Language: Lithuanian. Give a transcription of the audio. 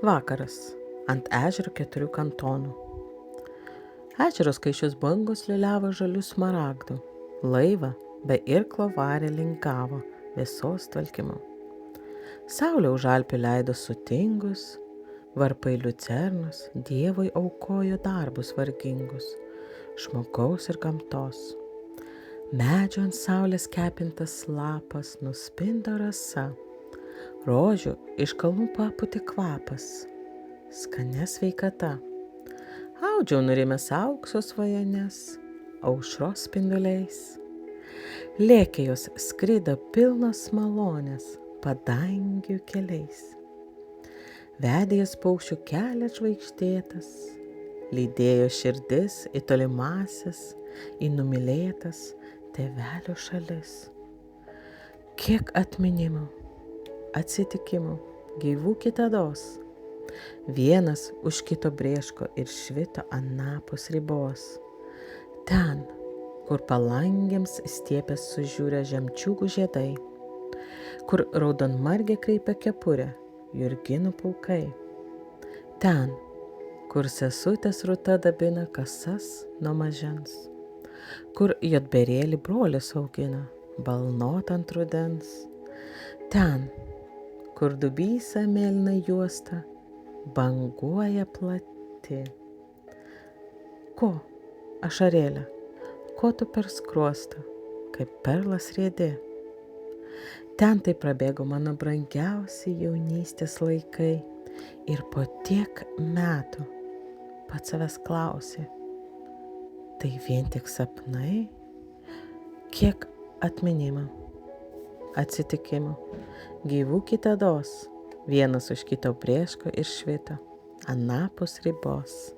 Vakaras ant ežero 4 kantonų. Ežeros kaišios bangos liuliavo žalių smaragdų. Laivą be irklo varė lingavo vėsos tvalkimo. Saulė už Alpių leido sutingus, varpai liucernos Dievui aukojo darbus vargingus, žmogaus ir gamtos. Medžio ant saulės kepintas lapas nuspindo rasa, rožių iš kalnų papūtė kvapas, skania sveikata. Audžiau nurimęs aukso svajones, aušros spinduliais. Lėkė jos skrido pilnos malonės, padangių keliais. Vedė jas paukščių kelias žvaigždėtas, lydėjo širdis į tolimąsias, į numylėtas tėvelio šalis. Kiek atminimų, atsitikimų, gyvų kitados, vienas už kito brėško ir švito anapus ribos. Ten, kur palangėms stiepės sužiūrė žemčiūgų žiedai, kur raudonmargė kreipia kepurę jurginų pulkai. Ten, kur sesutės rūta dabina kasas nuo mažens, kur jotberėlį brolis augina, balnot ant rudens. Ten, kur dubysa mėlyna juosta, banguoja plati. Ko, ašarėlė, ko tu per skruostą, kaip perlas riedi? Ten tai prabėgo mano brangiausi jaunystės laikai ir po tiek metų pats savęs klausė, tai vien tik sapnai? Kiek atminimų, atsitikimų, gyvų kitados, vienas už kito brėško ir švito anapus ribos.